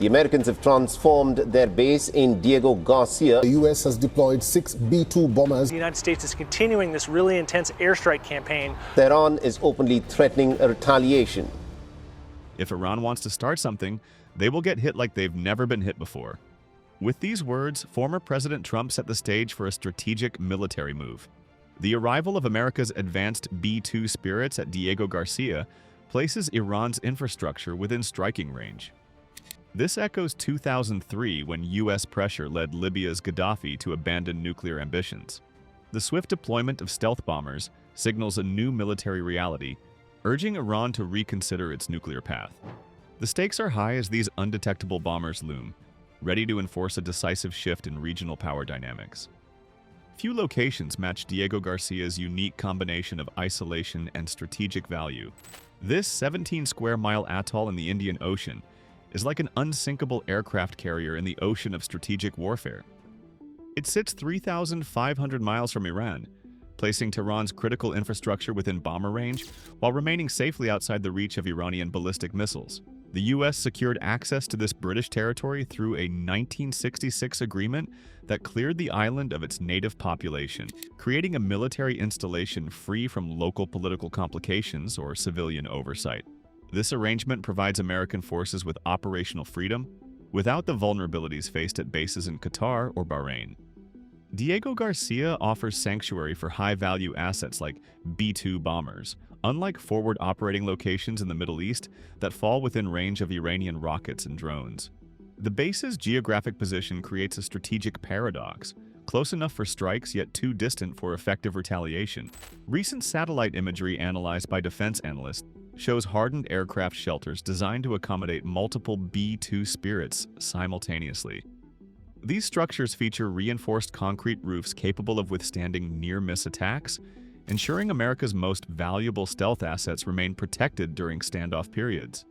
The Americans have transformed their base in Diego Garcia. The U.S. has deployed 6 B-2 bombers. The United States is continuing this really intense airstrike campaign. Tehran is openly threatening a retaliation. If Iran wants to start something, they will get hit like they've never been hit before. With these words, former President Trump set the stage for a strategic military move. The arrival of America's advanced B-2 spirits at Diego Garcia places Iran's infrastructure within striking range. This echoes 2003 when U.S. pressure led Libya's Gaddafi to abandon nuclear ambitions. The swift deployment of stealth bombers signals a new military reality, urging Iran to reconsider its nuclear path. The stakes are high as these undetectable bombers loom, ready to enforce a decisive shift in regional power dynamics. Few locations match Diego Garcia's unique combination of isolation and strategic value. This 17-square-mile atoll in the Indian Ocean is like an unsinkable aircraft carrier in the ocean of strategic warfare. It sits 3,500 miles from Iran, placing Tehran's critical infrastructure within bomber range while remaining safely outside the reach of Iranian ballistic missiles. The U.S. secured access to this British territory through a 1966 agreement that cleared the island of its native population, creating a military installation free from local political complications or civilian oversight. This arrangement provides American forces with operational freedom without the vulnerabilities faced at bases in Qatar or Bahrain. Diego Garcia offers sanctuary for high-value assets like B-2 bombers, unlike forward operating locations in the Middle East that fall within range of Iranian rockets and drones. The base's geographic position creates a strategic paradox, close enough for strikes yet too distant for effective retaliation. Recent satellite imagery analyzed by defense analysts shows hardened aircraft shelters designed to accommodate multiple B-2 spirits simultaneously. These structures feature reinforced concrete roofs capable of withstanding near-miss attacks, ensuring America's most valuable stealth assets remain protected during standoff periods.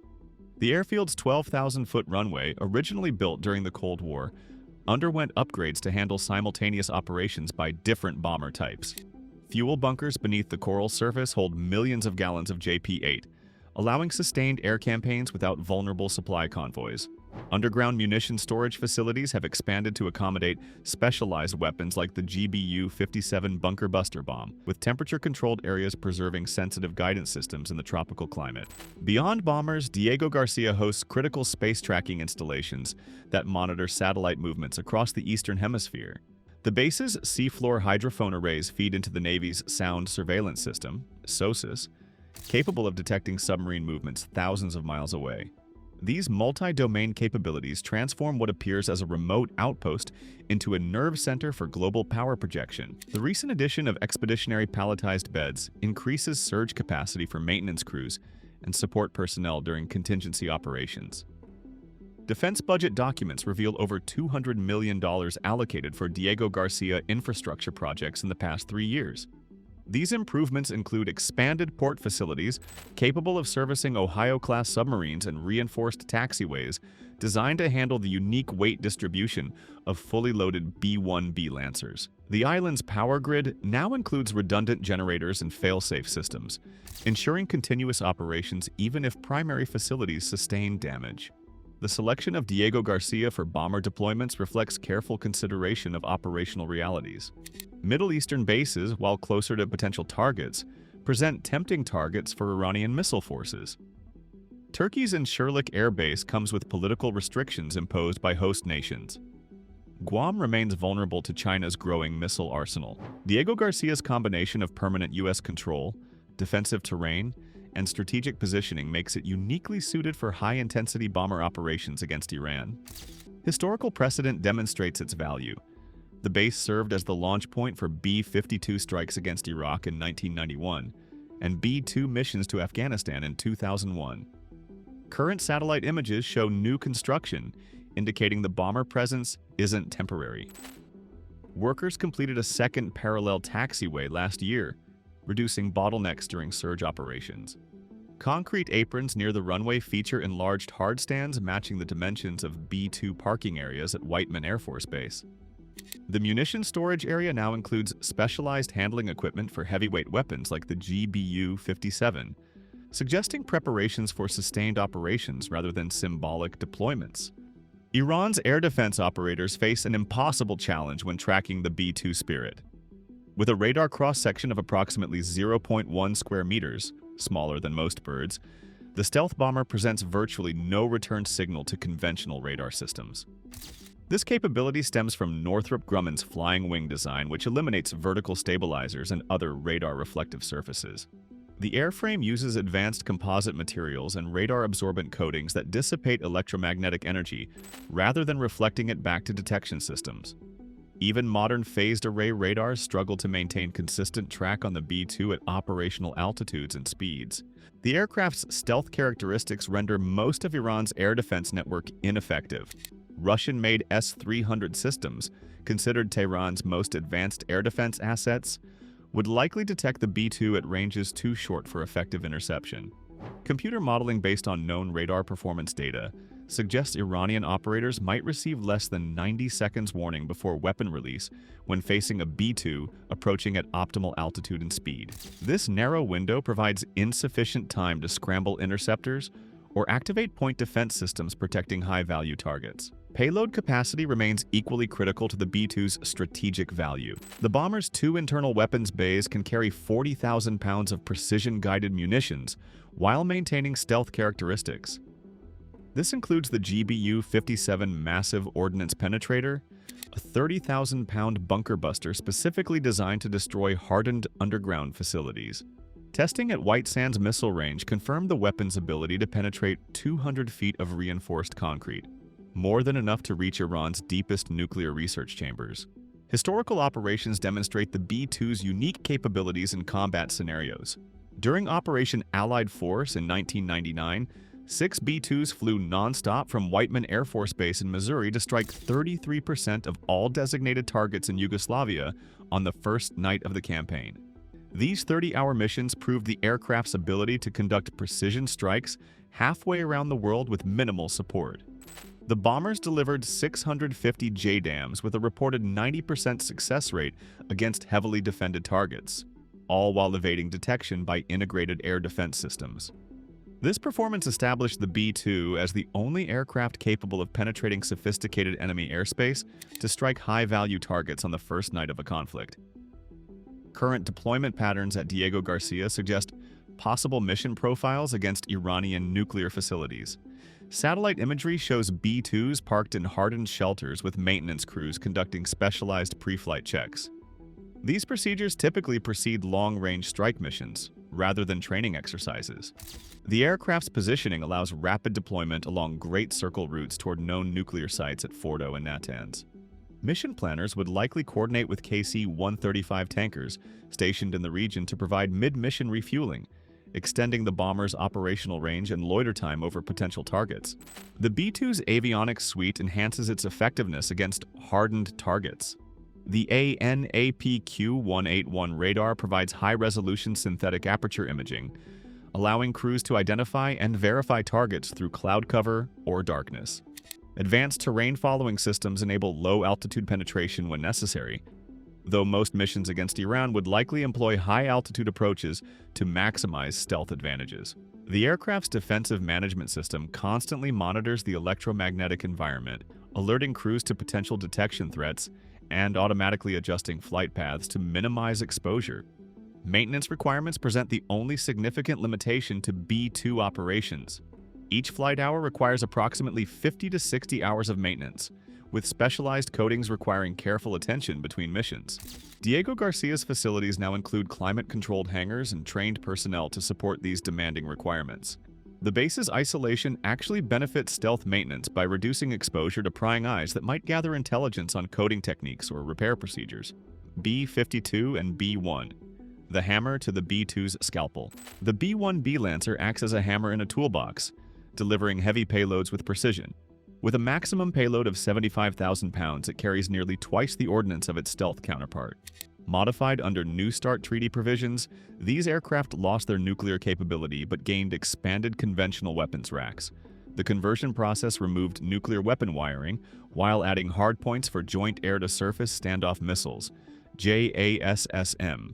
The airfield's 12,000-foot runway, originally built during the Cold War, underwent upgrades to handle simultaneous operations by different bomber types. Fuel bunkers beneath the coral surface hold millions of gallons of JP-8, allowing sustained air campaigns without vulnerable supply convoys. Underground munition storage facilities have expanded to accommodate specialized weapons like the GBU-57 bunker buster bomb, with temperature-controlled areas preserving sensitive guidance systems in the tropical climate. Beyond bombers, Diego Garcia hosts critical space tracking installations that monitor satellite movements across the Eastern Hemisphere. The base's seafloor hydrophone arrays feed into the Navy's Sound Surveillance System, SOSUS, capable of detecting submarine movements thousands of miles away. These multi-domain capabilities transform what appears as a remote outpost into a nerve center for global power projection. The recent addition of expeditionary palletized beds increases surge capacity for maintenance crews and support personnel during contingency operations. Defense budget documents reveal over $200 million allocated for Diego Garcia infrastructure projects in the past 3 years. These improvements include expanded port facilities capable of servicing Ohio-class submarines and reinforced taxiways designed to handle the unique weight distribution of fully loaded B-1B Lancers. The island's power grid now includes redundant generators and fail-safe systems, ensuring continuous operations even if primary facilities sustain damage. The selection of Diego Garcia for bomber deployments reflects careful consideration of operational realities. Middle Eastern bases, while closer to potential targets, present tempting targets for Iranian missile forces. Turkey's Incirlik Air Base comes with political restrictions imposed by host nations. Guam remains vulnerable to China's growing missile arsenal. Diego Garcia's combination of permanent U.S. control, defensive terrain, and strategic positioning makes it uniquely suited for high-intensity bomber operations against Iran. Historical precedent demonstrates its value. The base served as the launch point for B-52 strikes against Iraq in 1991 and B-2 missions to Afghanistan in 2001. Current satellite images show new construction, indicating the bomber presence isn't temporary. Workers completed a second parallel taxiway last year, reducing bottlenecks during surge operations. Concrete aprons near the runway feature enlarged hardstands matching the dimensions of B-2 parking areas at Whiteman Air Force Base. The munition storage area now includes specialized handling equipment for heavyweight weapons like the GBU-57, suggesting preparations for sustained operations rather than symbolic deployments. Iran's air defense operators face an impossible challenge when tracking the B-2 Spirit. With a radar cross-section of approximately 0.1 square meters, smaller than most birds, the stealth bomber presents virtually no return signal to conventional radar systems. This capability stems from Northrop Grumman's flying wing design, which eliminates vertical stabilizers and other radar reflective surfaces. The airframe uses advanced composite materials and radar-absorbent coatings that dissipate electromagnetic energy rather than reflecting it back to detection systems. Even modern phased array radars struggle to maintain consistent track on the B-2 at operational altitudes and speeds. The aircraft's stealth characteristics render most of Iran's air defense network ineffective. Russian-made S-300 systems, considered Tehran's most advanced air defense assets, would likely detect the B-2 at ranges too short for effective interception. Computer modeling based on known radar performance data suggests Iranian operators might receive less than 90 seconds warning before weapon release when facing a B-2 approaching at optimal altitude and speed. This narrow window provides insufficient time to scramble interceptors or activate point defense systems protecting high-value targets. Payload capacity remains equally critical to the B-2's strategic value. The bomber's 2 internal weapons bays can carry 40,000 pounds of precision-guided munitions while maintaining stealth characteristics. This includes the GBU-57 Massive Ordnance Penetrator, a 30,000-pound bunker buster specifically designed to destroy hardened underground facilities. Testing at White Sands missile range confirmed the weapon's ability to penetrate 200 feet of reinforced concrete, more than enough to reach Iran's deepest nuclear research chambers. Historical operations demonstrate the B-2's unique capabilities in combat scenarios. During Operation Allied Force in 1999, 6 B-2s flew non-stop from Whiteman Air Force Base in Missouri to strike 33% of all designated targets in Yugoslavia on the first night of the campaign. These 30-hour missions proved the aircraft's ability to conduct precision strikes halfway around the world with minimal support. The bombers delivered 650 JDAMs with a reported 90% success rate against heavily defended targets, all while evading detection by integrated air defense systems. This performance established the B-2 as the only aircraft capable of penetrating sophisticated enemy airspace to strike high-value targets on the first night of a conflict. Current deployment patterns at Diego Garcia suggest possible mission profiles against Iranian nuclear facilities. Satellite imagery shows B-2s parked in hardened shelters with maintenance crews conducting specialized pre-flight checks. These procedures typically precede long-range strike missions, rather than training exercises. The aircraft's positioning allows rapid deployment along Great Circle routes toward known nuclear sites at Fordo and Natanz. Mission planners would likely coordinate with KC-135 tankers stationed in the region to provide mid-mission refueling, extending the bomber's operational range and loiter time over potential targets. The B-2's avionics suite enhances its effectiveness against hardened targets. The ANAPQ-181 radar provides high-resolution synthetic aperture imaging, allowing crews to identify and verify targets through cloud cover or darkness. Advanced terrain-following systems enable low-altitude penetration when necessary, though most missions against Iran would likely employ high-altitude approaches to maximize stealth advantages. The aircraft's defensive management system constantly monitors the electromagnetic environment, alerting crews to potential detection threats and automatically adjusting flight paths to minimize exposure. Maintenance requirements present the only significant limitation to B-2 operations. Each flight hour requires approximately 50 to 60 hours of maintenance, with specialized coatings requiring careful attention between missions. Diego Garcia's facilities now include climate-controlled hangars and trained personnel to support these demanding requirements. The base's isolation actually benefits stealth maintenance by reducing exposure to prying eyes that might gather intelligence on coding techniques or repair procedures. B-52 and B-1. The hammer to the B-2's scalpel. The B-1B Lancer acts as a hammer in a toolbox, delivering heavy payloads with precision. With a maximum payload of 75,000 pounds, it carries nearly twice the ordnance of its stealth counterpart. Modified under New START treaty provisions, these aircraft lost their nuclear capability but gained expanded conventional weapons racks. The conversion process removed nuclear weapon wiring while adding hardpoints for Joint Air-to-Surface Standoff Missiles, JASSM.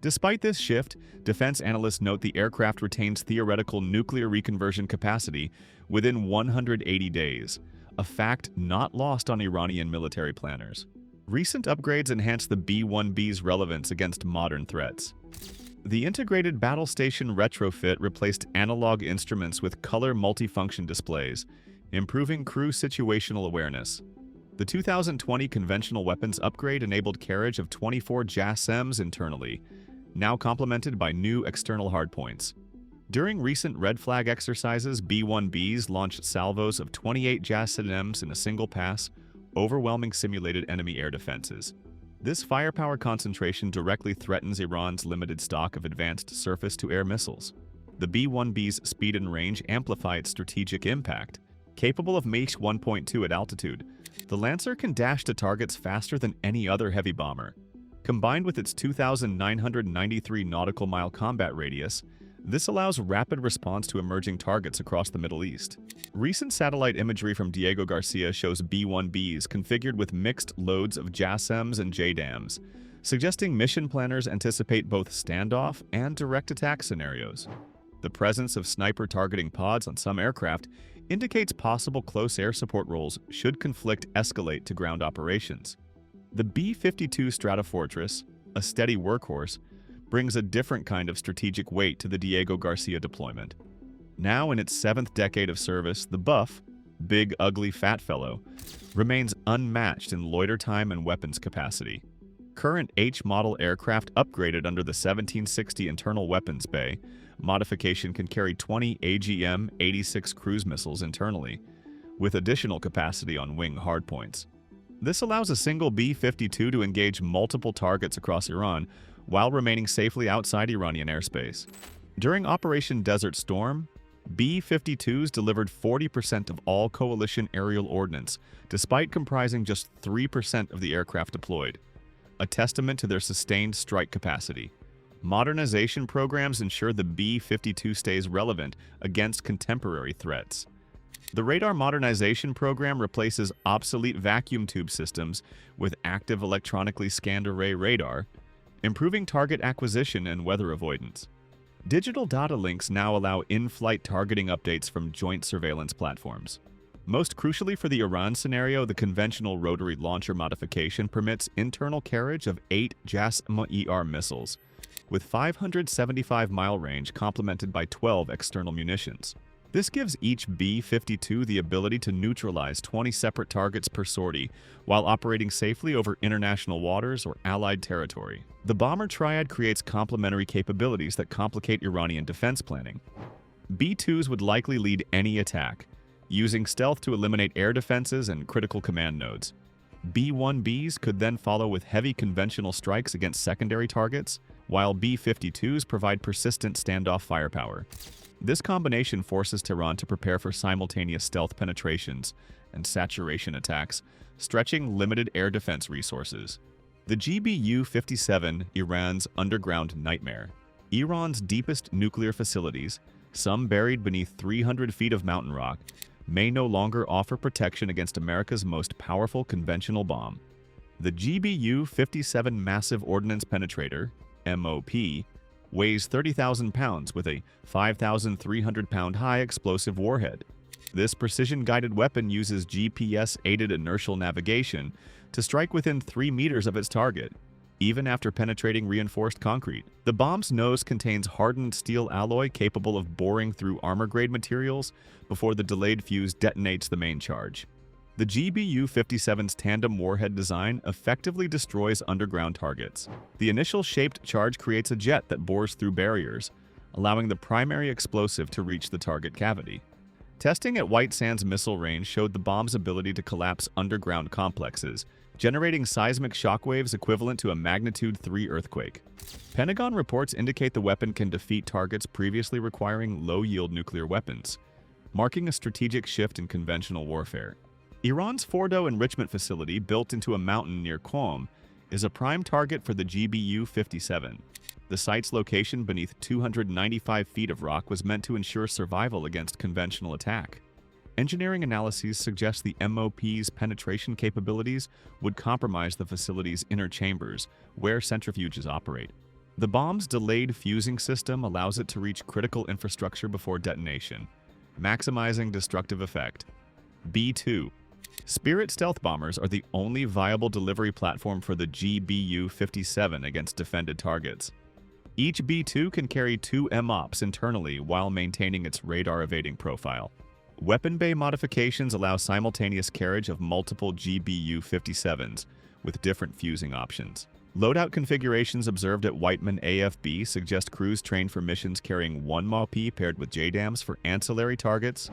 Despite this shift, defense analysts note the aircraft retains theoretical nuclear reconversion capacity within 180 days, a fact not lost on Iranian military planners. Recent upgrades enhance the B-1B's relevance against modern threats. The integrated battle station retrofit replaced analog instruments with color multifunction displays, improving crew situational awareness. The 2020 conventional weapons upgrade enabled carriage of 24 JASSMs internally, now complemented by new external hardpoints. During recent red flag exercises, B-1Bs launched salvos of 28 JASSMs in a single pass, overwhelming simulated enemy air defenses. This firepower concentration directly threatens Iran's limited stock of advanced surface-to-air missiles. The B-1B's speed and range amplify its strategic impact. Capable of Mach 1.2 at altitude, the Lancer can dash to targets faster than any other heavy bomber. Combined with its 2,993 nautical mile combat radius, this allows rapid response to emerging targets across the Middle East. Recent satellite imagery from Diego Garcia shows B-1Bs configured with mixed loads of JASSMs and JDAMs, suggesting mission planners anticipate both standoff and direct attack scenarios. The presence of sniper targeting pods on some aircraft indicates possible close air support roles should conflict escalate to ground operations. The B-52 Stratofortress, a steady workhorse, brings a different kind of strategic weight to the Diego Garcia deployment. Now in its 7th decade of service, the Buff, big, ugly, fat fellow, remains unmatched in loiter time and weapons capacity. Current H-model aircraft upgraded under the 1760 internal weapons bay, modification can carry 20 AGM-86 cruise missiles internally, with additional capacity on wing hardpoints. This allows a single B-52 to engage multiple targets across Iran while remaining safely outside Iranian airspace. During Operation Desert Storm, B-52s delivered 40% of all coalition aerial ordnance, despite comprising just 3% of the aircraft deployed, a testament to their sustained strike capacity. Modernization programs ensure the B-52 stays relevant against contemporary threats. The radar modernization program replaces obsolete vacuum tube systems with active electronically scanned array radar, improving target acquisition and weather avoidance. Digital data links now allow in-flight targeting updates from joint surveillance platforms. Most crucially for the Iran scenario, the conventional rotary launcher modification permits internal carriage of 8 JASSM-ER missiles, with 575-mile range complemented by 12 external munitions. This gives each B-52 the ability to neutralize 20 separate targets per sortie while operating safely over international waters or allied territory. The bomber Triad creates complementary capabilities that complicate Iranian defense planning. B-2s would likely lead any attack, using stealth to eliminate air defenses and critical command nodes. B-1Bs could then follow with heavy conventional strikes against secondary targets, while B-52s provide persistent standoff firepower. This combination forces Tehran to prepare for simultaneous stealth penetrations and saturation attacks, stretching limited air defense resources. The GBU-57, Iran's underground nightmare. Iran's deepest nuclear facilities, some buried beneath 300 feet of mountain rock, may no longer offer protection against America's most powerful conventional bomb. The GBU-57 Massive Ordnance Penetrator, MOP, weighs 30,000 pounds with a 5,300-pound high explosive warhead. This precision-guided weapon uses GPS-aided inertial navigation to strike within 3 meters of its target, even after penetrating reinforced concrete. The bomb's nose contains hardened steel alloy capable of boring through armor-grade materials before the delayed fuse detonates the main charge. The GBU-57's tandem warhead design effectively destroys underground targets. The initial shaped charge creates a jet that bores through barriers, allowing the primary explosive to reach the target cavity. Testing at White Sands missile range showed the bomb's ability to collapse underground complexes, generating seismic shockwaves equivalent to a magnitude 3 earthquake. Pentagon reports indicate the weapon can defeat targets previously requiring low-yield nuclear weapons, marking a strategic shift in conventional warfare. Iran's Fordo enrichment facility, built into a mountain near Qom, is a prime target for the GBU-57. The site's location beneath 295 feet of rock was meant to ensure survival against conventional attack. Engineering analyses suggest the MOP's penetration capabilities would compromise the facility's inner chambers, where centrifuges operate. The bomb's delayed fusing system allows it to reach critical infrastructure before detonation, maximizing destructive effect. B-2. Spirit stealth bombers are the only viable delivery platform for the GBU-57 against defended targets. Each B-2 can carry 2 MOPs internally while maintaining its radar-evading profile. Weapon bay modifications allow simultaneous carriage of multiple GBU-57s with different fusing options. Loadout configurations observed at Whiteman AFB suggest crews trained for missions carrying 1 MOP paired with JDAMs for ancillary targets,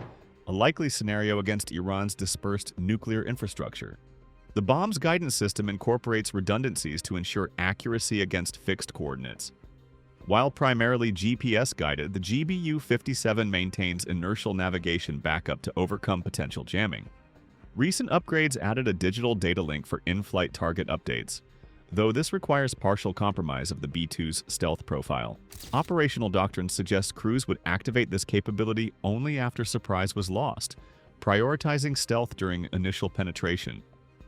a likely scenario against Iran's dispersed nuclear infrastructure. The bomb's guidance system incorporates redundancies to ensure accuracy against fixed coordinates. While primarily GPS-guided, the GBU-57 maintains inertial navigation backup to overcome potential jamming. Recent upgrades added a digital data link for in-flight target updates, though this requires partial compromise of the B-2's stealth profile. Operational doctrines suggest crews would activate this capability only after surprise was lost, prioritizing stealth during initial penetration.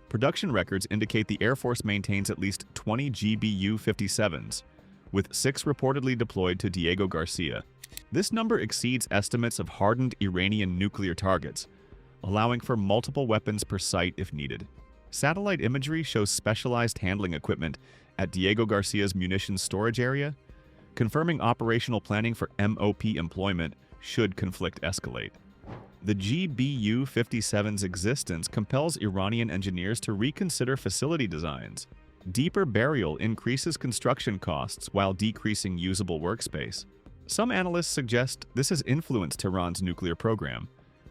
Production records indicate the Air Force maintains at least 20 GBU-57s, with 6 reportedly deployed to Diego Garcia. This number exceeds estimates of hardened Iranian nuclear targets, allowing for multiple weapons per site if needed. Satellite imagery shows specialized handling equipment at Diego Garcia's munitions storage area, confirming operational planning for MOP employment should conflict escalate. The GBU-57's existence compels Iranian engineers to reconsider facility designs. Deeper burial increases construction costs while decreasing usable workspace. Some analysts suggest this has influenced Tehran's nuclear program,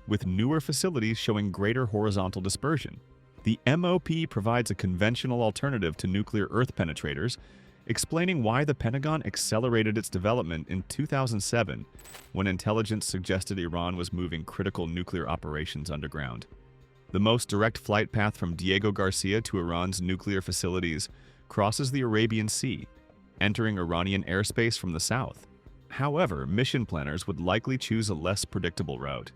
with newer facilities showing greater horizontal dispersion. The MOP provides a conventional alternative to nuclear Earth penetrators, explaining why the Pentagon accelerated its development in 2007 when intelligence suggested Iran was moving critical nuclear operations underground. The most direct flight path from Diego Garcia to Iran's nuclear facilities crosses the Arabian Sea, entering Iranian airspace from the south. However, mission planners would likely choose a less predictable route.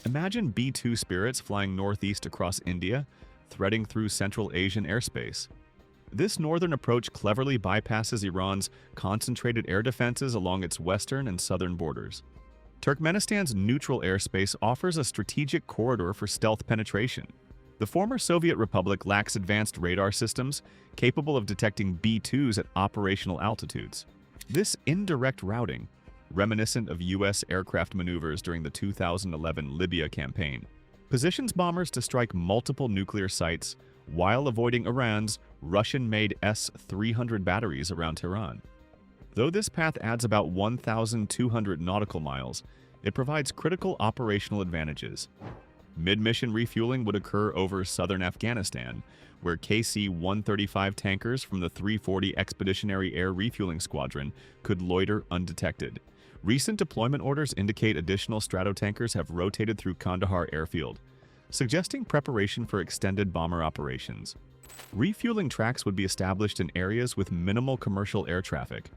Imagine B-2 Spirits flying northeast across India, threading through Central Asian airspace. This northern approach cleverly bypasses Iran's concentrated air defenses along its western and southern borders. Turkmenistan's neutral airspace offers a strategic corridor for stealth penetration. The former Soviet Republic lacks advanced radar systems capable of detecting B-2s at operational altitudes. This indirect routing, reminiscent of U.S. aircraft maneuvers during the 2011 Libya campaign, positions bombers to strike multiple nuclear sites while avoiding Iran's Russian-made S-300 batteries around Tehran. Though this path adds about 1,200 nautical miles, it provides critical operational advantages. Mid-mission refueling would occur over southern Afghanistan, where KC-135 tankers from the 340 Expeditionary Air Refueling Squadron could loiter undetected. Recent deployment orders indicate additional Stratotankers have rotated through Kandahar airfield, suggesting preparation for extended bomber operations. Refueling tracks would be established in areas with minimal commercial air traffic,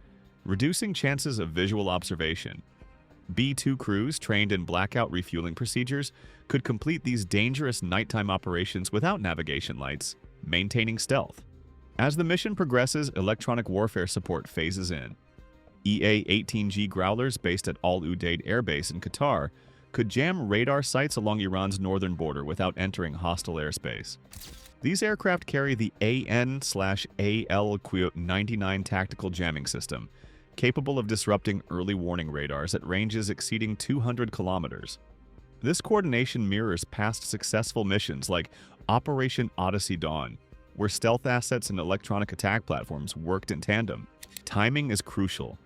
reducing chances of visual observation. B-2 crews trained in blackout refueling procedures could complete these dangerous nighttime operations without navigation lights, maintaining stealth. As the mission progresses, electronic warfare support phases in. EA-18G Growlers based at Al Udeid Air Base in Qatar could jam radar sites along Iran's northern border without entering hostile airspace. These aircraft carry the AN/AL-99 tactical jamming system, capable of disrupting early warning radars at ranges exceeding 200 kilometers. This coordination mirrors past successful missions like Operation Odyssey Dawn, where stealth assets and electronic attack platforms worked in tandem. Timing is crucial.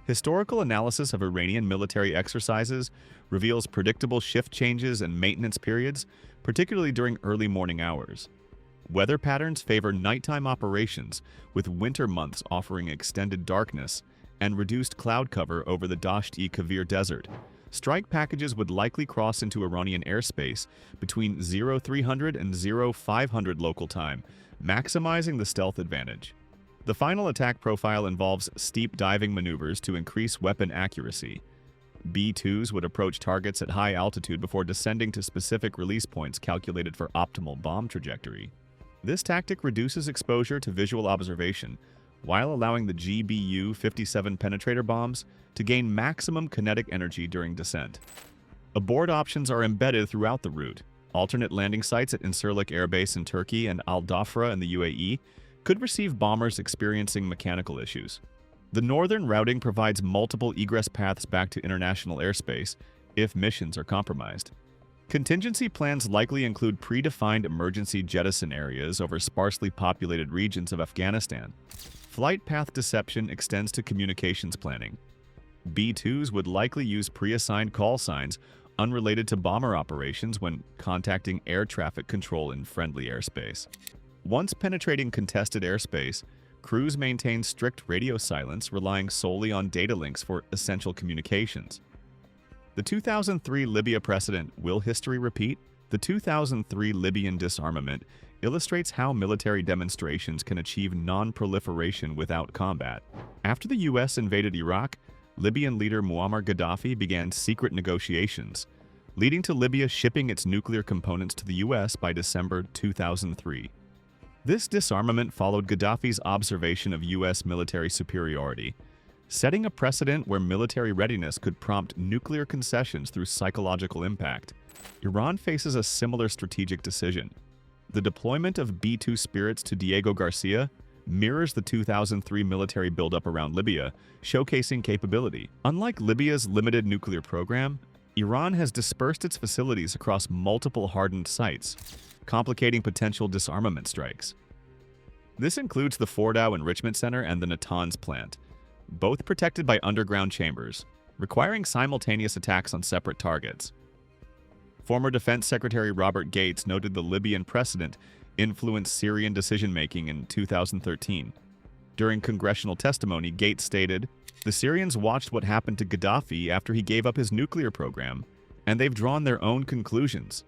Historical analysis of Iranian military exercises reveals predictable shift changes and maintenance periods, particularly during early morning hours. Weather patterns favor nighttime operations, with winter months offering extended darkness and reduced cloud cover over the Dasht-e-Kavir Desert. Strike packages would likely cross into Iranian airspace between 0300 and 0500 local time, maximizing the stealth advantage. The final attack profile involves steep diving maneuvers to increase weapon accuracy. B-2s would approach targets at high altitude before descending to specific release points calculated for optimal bomb trajectory. This tactic reduces exposure to visual observation, while allowing the GBU-57 penetrator bombs to gain maximum kinetic energy during descent. Abort options are embedded throughout the route, Alternate landing sites at Incirlik Air Base in Turkey and Al Dhafra in the UAE could receive bombers experiencing mechanical issues. The northern routing provides multiple egress paths back to international airspace if missions are compromised. Contingency plans likely include predefined emergency jettison areas over sparsely populated regions of Afghanistan. Flight path deception extends to communications planning. B-2s would likely use pre-assigned call signs unrelated to bomber operations when contacting air traffic control in friendly airspace. Once penetrating contested airspace, crews maintain strict radio silence, relying solely on data links for essential communications. The 2003 Libya precedent, will history repeat? The 2003 Libyan disarmament illustrates how military demonstrations can achieve non-proliferation without combat. After the U.S. invaded Iraq, Libyan leader Muammar Gaddafi began secret negotiations, leading to Libya shipping its nuclear components to the U.S. by December 2003. This disarmament followed Gaddafi's observation of U.S. military superiority, setting a precedent where military readiness could prompt nuclear concessions through psychological impact. Iran faces a similar strategic decision. The deployment of B-2 Spirits to Diego Garcia mirrors the 2003 military buildup around Libya, showcasing capability. Unlike Libya's limited nuclear program, Iran has dispersed its facilities across multiple hardened sites, complicating potential disarmament strikes. This includes the Fordow Enrichment Center and the Natanz plant, both protected by underground chambers, requiring simultaneous attacks on separate targets. Former Defense Secretary Robert Gates noted the Libyan precedent influenced Syrian decision-making in 2013. During congressional testimony, Gates stated, "The Syrians watched what happened to Gaddafi after he gave up his nuclear program, and they've drawn their own conclusions."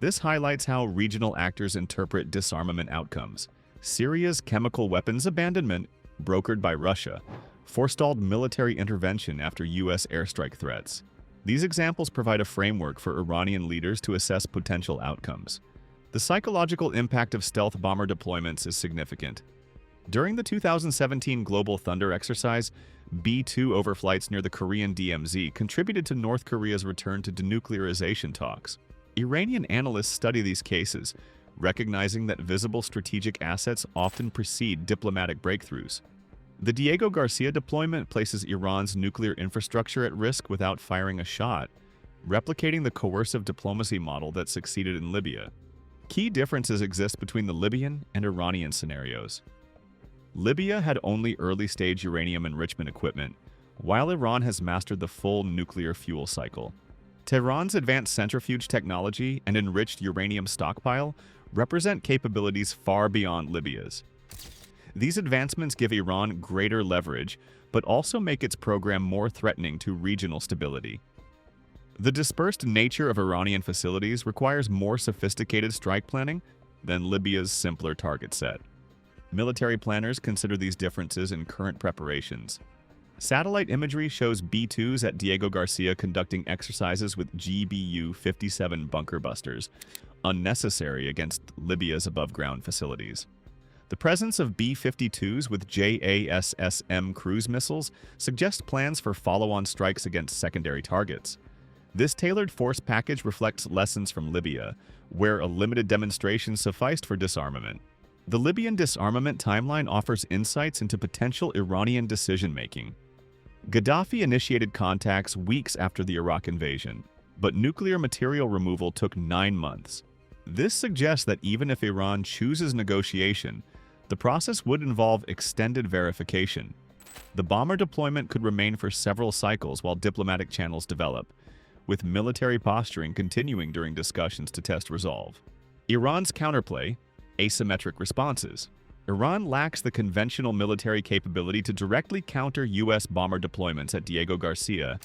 This highlights how regional actors interpret disarmament outcomes. Syria's chemical weapons abandonment, brokered by Russia, forestalled military intervention after U.S. airstrike threats. These examples provide a framework for Iranian leaders to assess potential outcomes. The psychological impact of stealth bomber deployments is significant. During the 2017 Global Thunder exercise, B-2 overflights near the Korean DMZ contributed to North Korea's return to denuclearization talks. Iranian analysts study these cases, recognizing that visible strategic assets often precede diplomatic breakthroughs. The Diego Garcia deployment places Iran's nuclear infrastructure at risk without firing a shot, replicating the coercive diplomacy model that succeeded in Libya. Key differences exist between the Libyan and Iranian scenarios. Libya had only early-stage uranium enrichment equipment, while Iran has mastered the full nuclear fuel cycle. Tehran's advanced centrifuge technology and enriched uranium stockpile represent capabilities far beyond Libya's. These advancements give Iran greater leverage, but also make its program more threatening to regional stability. The dispersed nature of Iranian facilities requires more sophisticated strike planning than Libya's simpler target set. Military planners consider these differences in current preparations. Satellite imagery shows B-2s at Diego Garcia conducting exercises with GBU-57 bunker busters, unnecessary against Libya's above-ground facilities. The presence of B-52s with JASSM cruise missiles suggests plans for follow-on strikes against secondary targets. This tailored force package reflects lessons from Libya, where a limited demonstration sufficed for disarmament. The Libyan disarmament timeline offers insights into potential Iranian decision-making. Gaddafi initiated contacts weeks after the Iraq invasion, but nuclear material removal took 9 months. This suggests that even if Iran chooses negotiation, the process would involve extended verification. The bomber deployment could remain for several cycles while diplomatic channels develop, with military posturing continuing during discussions to test resolve. Iran's counterplay, asymmetric responses. Iran lacks the conventional military capability to directly counter U.S. bomber deployments at Diego Garcia,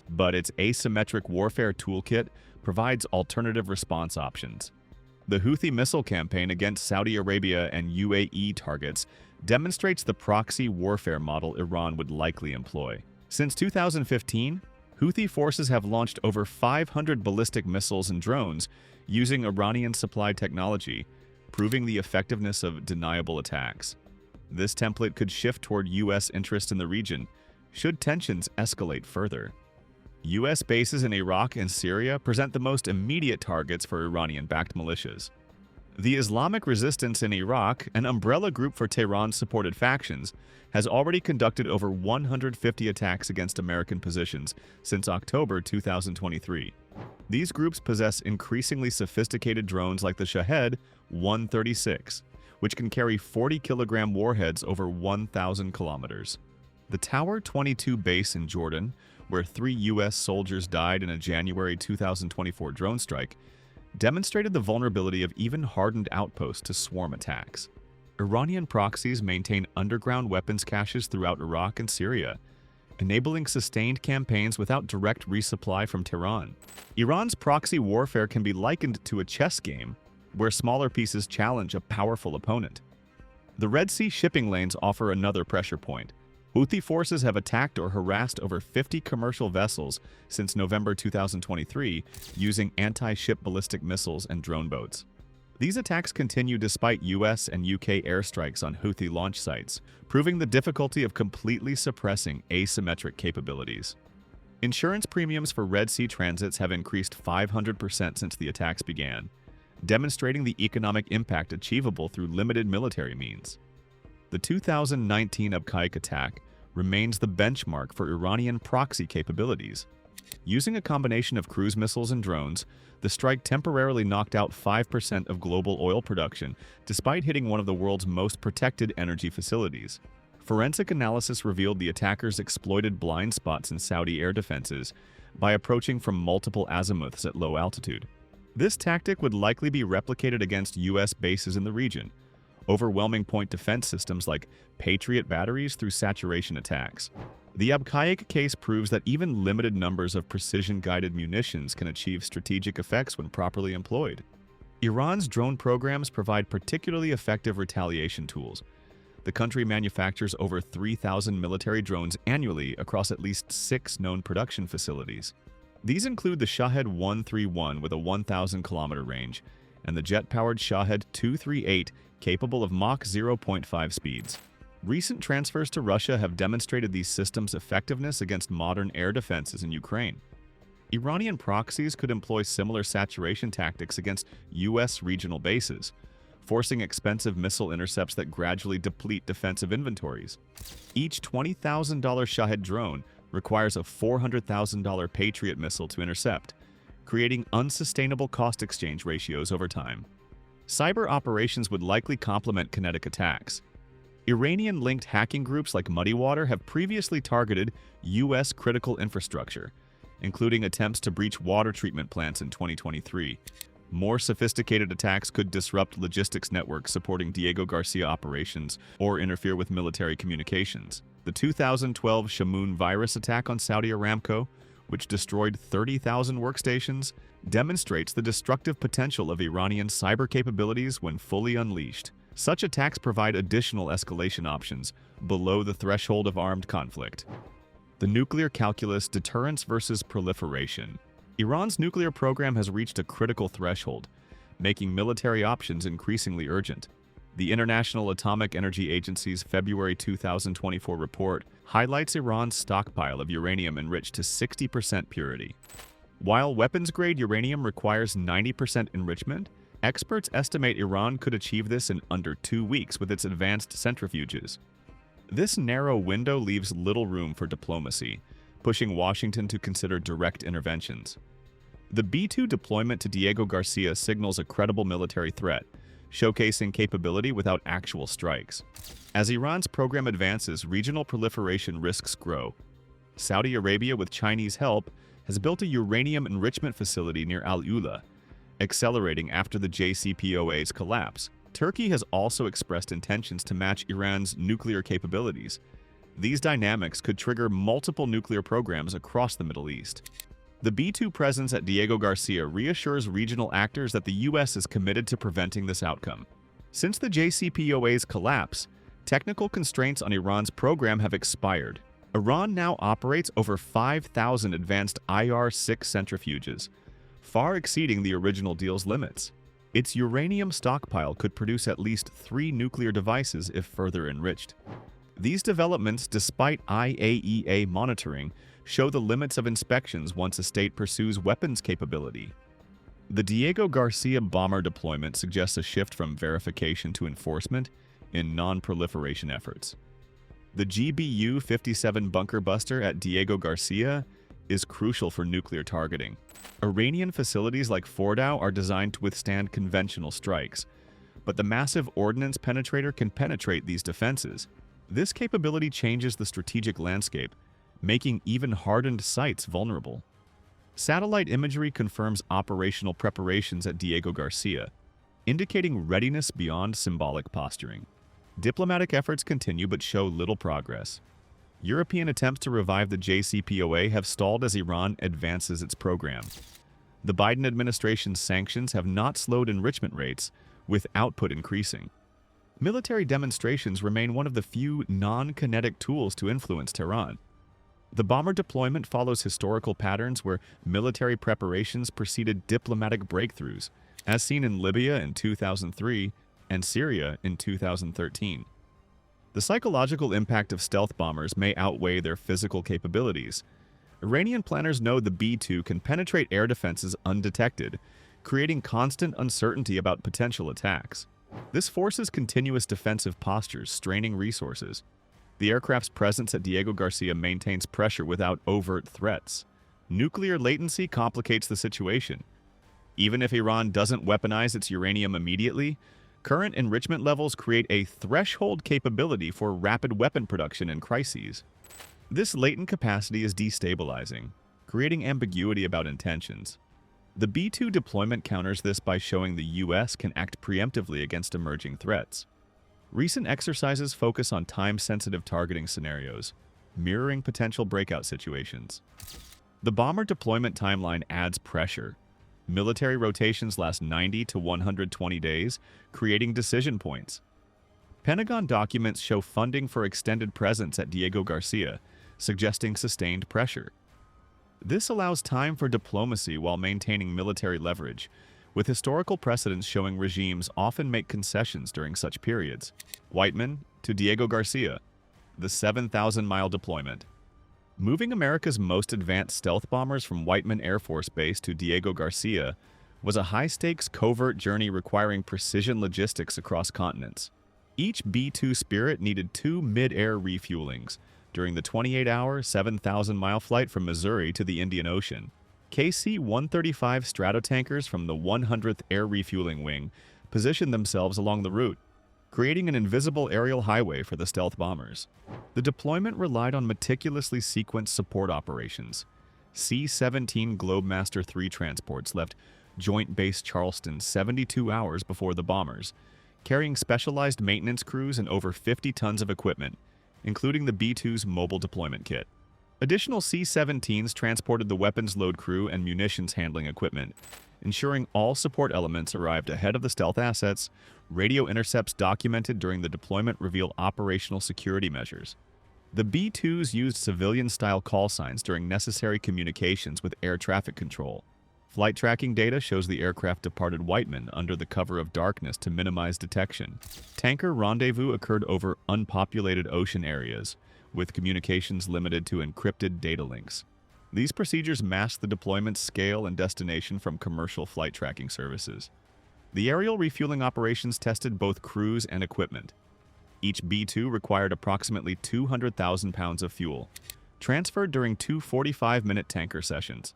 but its asymmetric warfare toolkit provides alternative response options. The Houthi missile campaign against Saudi Arabia and UAE targets demonstrates the proxy warfare model Iran would likely employ. Since 2015, Houthi forces have launched over 500 ballistic missiles and drones using Iranian-supplied technology, proving the effectiveness of deniable attacks. This template could shift toward U.S. interest in the region should tensions escalate further. U.S. bases in Iraq and Syria present the most immediate targets for Iranian-backed militias. The Islamic Resistance in Iraq, an umbrella group for Tehran-supported factions, has already conducted over 150 attacks against American positions since October 2023. These groups possess increasingly sophisticated drones like the Shahed 136, which can carry 40-kilogram warheads over 1,000 kilometers. The Tower 22 base in Jordan, where 3 U.S. soldiers died in a January 2024 drone strike, demonstrated the vulnerability of even hardened outposts to swarm attacks. Iranian proxies maintain underground weapons caches throughout Iraq and Syria, enabling sustained campaigns without direct resupply from Tehran. Iran's proxy warfare can be likened to a chess game, where smaller pieces challenge a powerful opponent. The Red Sea shipping lanes offer another pressure point. Houthi forces have attacked or harassed over 50 commercial vessels since November 2023 using anti-ship ballistic missiles and drone boats. These attacks continue despite US and UK airstrikes on Houthi launch sites, proving the difficulty of completely suppressing asymmetric capabilities. Insurance premiums for Red Sea transits have increased 500% since the attacks began, demonstrating the economic impact achievable through limited military means. The 2019 Abqaiq attack remains the benchmark for Iranian proxy capabilities. Using a combination of cruise missiles and drones, the strike temporarily knocked out 5% of global oil production, despite hitting one of the world's most protected energy facilities. Forensic analysis revealed the attackers exploited blind spots in Saudi air defenses by approaching from multiple azimuths at low altitude. This tactic would likely be replicated against U.S. bases in the region, overwhelming point defense systems like Patriot batteries through saturation attacks. The Abqaiq case proves that even limited numbers of precision-guided munitions can achieve strategic effects when properly employed. Iran's drone programs provide particularly effective retaliation tools. The country manufactures over 3,000 military drones annually across at least 6 known production facilities. These include the Shahed 131 with a 1,000-kilometer range and the jet-powered Shahed 238 capable of Mach 0.5 speeds. Recent transfers to Russia have demonstrated these systems' effectiveness against modern air defenses in Ukraine. Iranian proxies could employ similar saturation tactics against U.S. regional bases, forcing expensive missile intercepts that gradually deplete defensive inventories. Each $20,000 Shahed drone requires a $400,000 Patriot missile to intercept, creating unsustainable cost exchange ratios over time. Cyber operations would likely complement kinetic attacks. Iranian-linked hacking groups like Muddy Water have previously targeted U.S. critical infrastructure, including attempts to breach water treatment plants in 2023. More sophisticated attacks could disrupt logistics networks supporting Diego Garcia operations or interfere with military communications. The 2012 Shamoon virus attack on Saudi Aramco, which destroyed 30,000 workstations, demonstrates the destructive potential of Iranian cyber capabilities when fully unleashed. Such attacks provide additional escalation options below the threshold of armed conflict. The nuclear calculus, deterrence versus proliferation. Iran's nuclear program has reached a critical threshold, making military options increasingly urgent. The International Atomic Energy Agency's February 2024 report highlights Iran's stockpile of uranium enriched to 60% purity. While weapons-grade uranium requires 90% enrichment, experts estimate Iran could achieve this in under 2 weeks with its advanced centrifuges. This narrow window leaves little room for diplomacy, pushing Washington to consider direct interventions. The B-2 deployment to Diego Garcia signals a credible military threat, showcasing capability without actual strikes. As Iran's program advances, regional proliferation risks grow. Saudi Arabia, with Chinese help, has built a uranium enrichment facility near Al-Ula, accelerating after the JCPOA's collapse. Turkey has also expressed intentions to match Iran's nuclear capabilities. These dynamics could trigger multiple nuclear programs across the Middle East. The B-2 presence at Diego Garcia reassures regional actors that the U.S. is committed to preventing this outcome. Since the JCPOA's collapse, technical constraints on Iran's program have expired. Iran now operates over 5,000 advanced IR-6 centrifuges, far exceeding the original deal's limits. Its uranium stockpile could produce at least 3 nuclear devices if further enriched. These developments, despite IAEA monitoring, show the limits of inspections once a state pursues weapons capability. The Diego Garcia bomber deployment suggests a shift from verification to enforcement in non-proliferation efforts. The GBU-57 bunker buster at Diego Garcia is crucial for nuclear targeting. Iranian facilities like Fordow are designed to withstand conventional strikes, but the massive ordnance penetrator can penetrate these defenses. This capability changes the strategic landscape, making even hardened sites vulnerable. Satellite imagery confirms operational preparations at Diego Garcia, indicating readiness beyond symbolic posturing. Diplomatic efforts continue but show little progress. European attempts to revive the JCPOA have stalled as Iran advances its program. The Biden administration's sanctions have not slowed enrichment rates, with output increasing. Military demonstrations remain one of the few non-kinetic tools to influence Tehran. The bomber deployment follows historical patterns where military preparations preceded diplomatic breakthroughs, as seen in Libya in 2003 and Syria in 2013. The psychological impact of stealth bombers may outweigh their physical capabilities. Iranian planners know the B-2 can penetrate air defenses undetected, creating constant uncertainty about potential attacks. This forces continuous defensive postures, straining resources. The aircraft's presence at Diego Garcia maintains pressure without overt threats. Nuclear latency complicates the situation. Even if Iran doesn't weaponize its uranium immediately, current enrichment levels create a threshold capability for rapid weapon production in crises. This latent capacity is destabilizing, creating ambiguity about intentions. The B-2 deployment counters this by showing the U.S. can act preemptively against emerging threats. Recent exercises focus on time-sensitive targeting scenarios, mirroring potential breakout situations. The bomber deployment timeline adds pressure. Military rotations last 90 to 120 days, creating decision points. Pentagon documents show funding for extended presence at Diego Garcia, suggesting sustained pressure. This allows time for diplomacy while maintaining military leverage, with historical precedents showing regimes often make concessions during such periods. Whiteman to Diego Garcia, the 7,000-mile deployment. Moving America's most advanced stealth bombers from Whiteman Air Force Base to Diego Garcia was a high-stakes covert journey requiring precision logistics across continents. Each B-2 Spirit needed 2 mid-air refuelings during the 28-hour, 7,000-mile flight from Missouri to the Indian Ocean. KC-135 Stratotankers from the 100th Air Refueling Wing positioned themselves along the route, creating an invisible aerial highway for the stealth bombers. The deployment relied on meticulously sequenced support operations. C-17 Globemaster III transports left Joint Base Charleston 72 hours before the bombers, carrying specialized maintenance crews and over 50 tons of equipment, including the B-2's mobile deployment kit. Additional C-17s transported the weapons load crew and munitions handling equipment, ensuring all support elements arrived ahead of the stealth assets. Radio intercepts documented during the deployment reveal operational security measures. The B-2s used civilian-style call signs during necessary communications with air traffic control. Flight tracking data shows the aircraft departed Whiteman under the cover of darkness to minimize detection. Tanker rendezvous occurred over unpopulated ocean areas, with communications limited to encrypted data links. These procedures mask the deployment's scale and destination from commercial flight tracking services. The aerial refueling operations tested both crews and equipment. Each B-2 required approximately 200,000 pounds of fuel, transferred during 2 45-minute tanker sessions.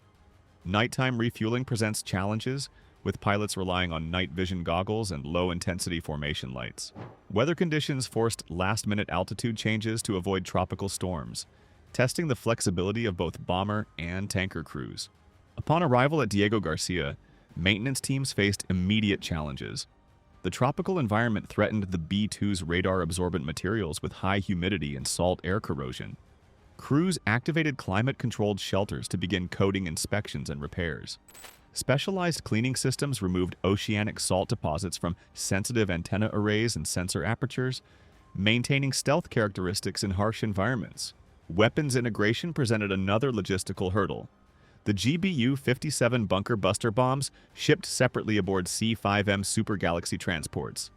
Nighttime refueling presents challenges, with pilots relying on night vision goggles and low-intensity formation lights. Weather conditions forced last-minute altitude changes to avoid tropical storms, testing the flexibility of both bomber and tanker crews. Upon arrival at Diego Garcia, maintenance teams faced immediate challenges. The tropical environment threatened the B-2's radar-absorbent materials with high humidity and salt air corrosion. Crews activated climate-controlled shelters to begin coding inspections and repairs. Specialized cleaning systems removed oceanic salt deposits from sensitive antenna arrays and sensor apertures, maintaining stealth characteristics in harsh environments. Weapons integration presented another logistical hurdle. The GBU-57 bunker buster bombs shipped separately aboard C-5M Super Galaxy transports,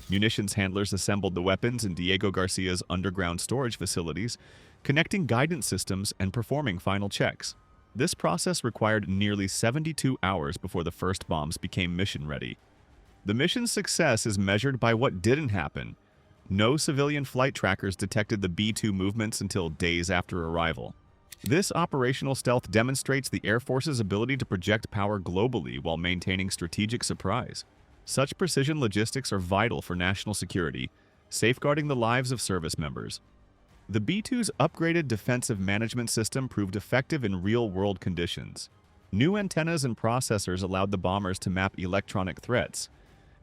Munitions handlers assembled the weapons in Diego Garcia's underground storage facilities, connecting guidance systems and performing final checks. This process required nearly 72 hours before the first bombs became mission-ready. The mission's success is measured by what didn't happen. No civilian flight trackers detected the B-2 movements until days after arrival. This operational stealth demonstrates the Air Force's ability to project power globally while maintaining strategic surprise. Such precision logistics are vital for national security, safeguarding the lives of service members. The B-2's upgraded defensive management system proved effective in real-world conditions. New antennas and processors allowed the bombers to map electronic threats,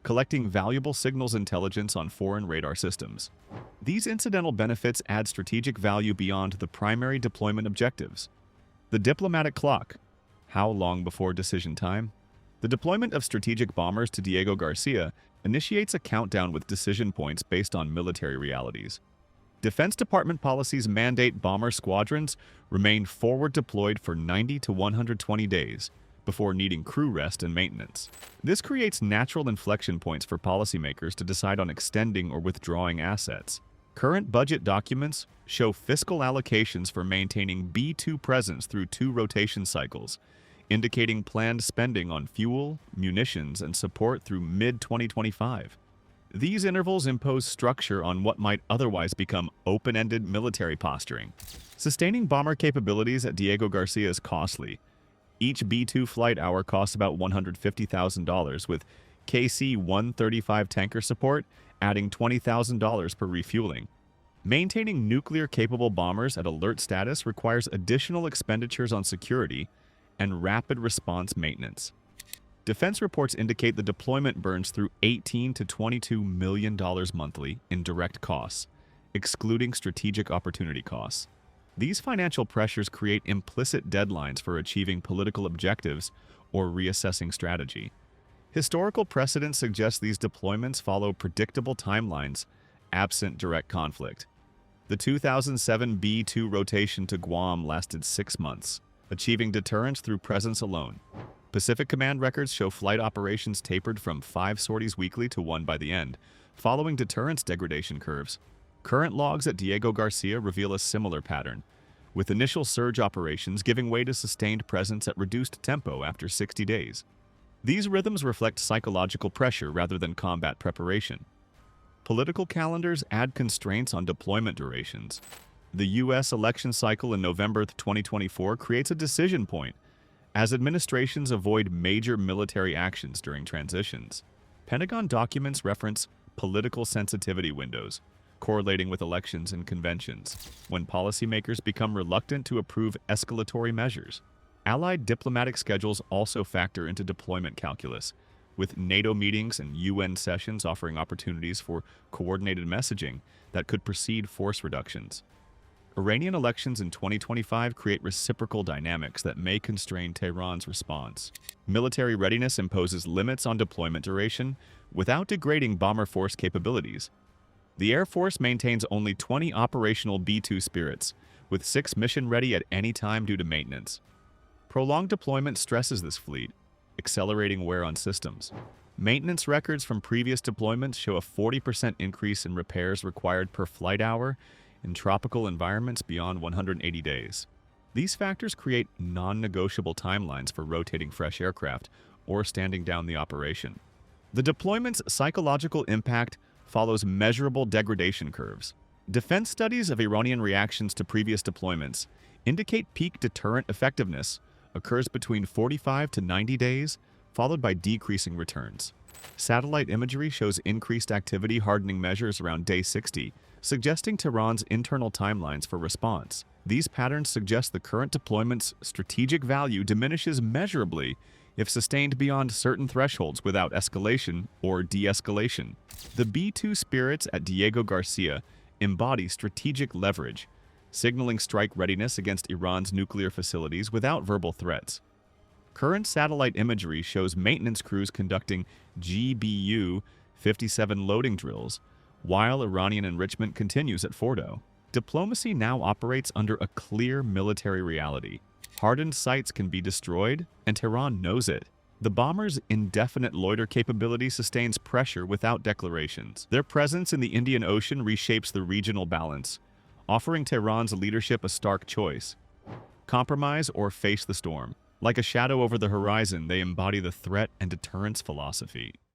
collecting valuable signals intelligence on foreign radar systems. These incidental benefits add strategic value beyond the primary deployment objectives. The diplomatic clock. How long before decision time? The deployment of strategic bombers to Diego Garcia initiates a countdown with decision points based on military realities. Defense Department policies mandate bomber squadrons remain forward deployed for 90 to 120 days before needing crew rest and maintenance. This creates natural inflection points for policymakers to decide on extending or withdrawing assets. Current budget documents show fiscal allocations for maintaining B-2 presence through 2 rotation cycles, indicating planned spending on fuel, munitions, and support through mid-2025. These intervals impose structure on what might otherwise become open-ended military posturing. Sustaining bomber capabilities at Diego Garcia is costly. Each B-2 flight hour costs about $150,000, with KC-135 tanker support adding $20,000 per refueling. Maintaining nuclear-capable bombers at alert status requires additional expenditures on security and rapid response maintenance. Defense reports indicate the deployment burns through $18 to $22 million monthly in direct costs, excluding strategic opportunity costs. These financial pressures create implicit deadlines for achieving political objectives or reassessing strategy. Historical precedent suggests these deployments follow predictable timelines, absent direct conflict. The 2007 B-2 rotation to Guam lasted 6 months, achieving deterrence through presence alone. Pacific Command records show flight operations tapered from 5 sorties weekly to 1 by the end, following deterrence degradation curves. Current logs at Diego Garcia reveal a similar pattern, with initial surge operations giving way to sustained presence at reduced tempo after 60 days. These rhythms reflect psychological pressure rather than combat preparation. Political calendars add constraints on deployment durations. The U.S. election cycle in November 2024 creates a decision point, as administrations avoid major military actions during transitions. Pentagon documents reference political sensitivity windows, correlating with elections and conventions, when policymakers become reluctant to approve escalatory measures. Allied diplomatic schedules also factor into deployment calculus, with NATO meetings and UN sessions offering opportunities for coordinated messaging that could precede force reductions. Iranian elections in 2025 create reciprocal dynamics that may constrain Tehran's response. Military readiness imposes limits on deployment duration without degrading bomber force capabilities. The Air Force maintains only 20 operational B-2 Spirits, with 6 mission-ready at any time due to maintenance. Prolonged deployment stresses this fleet, accelerating wear on systems. Maintenance records from previous deployments show a 40% increase in repairs required per flight hour in tropical environments beyond 180 days. These factors create non-negotiable timelines for rotating fresh aircraft or standing down the operation. The deployment's psychological impact follows measurable degradation curves. Defense studies of Iranian reactions to previous deployments indicate peak deterrent effectiveness occurs between 45 to 90 days, followed by decreasing returns. Satellite imagery shows increased activity hardening measures around day 60, suggesting Tehran's internal timelines for response. These patterns suggest the current deployment's strategic value diminishes measurably if sustained beyond certain thresholds without escalation or de-escalation. The B-2 Spirits at Diego Garcia embody strategic leverage, signaling strike readiness against Iran's nuclear facilities without verbal threats. Current satellite imagery shows maintenance crews conducting GBU-57 loading drills, while Iranian enrichment continues at Fordo. Diplomacy now operates under a clear military reality. Hardened sites can be destroyed, and Tehran knows it. The bombers' indefinite loiter capability sustains pressure without declarations. Their presence in the Indian Ocean reshapes the regional balance, offering Tehran's leadership a stark choice: compromise or face the storm. Like a shadow over the horizon, they embody the threat and deterrence philosophy.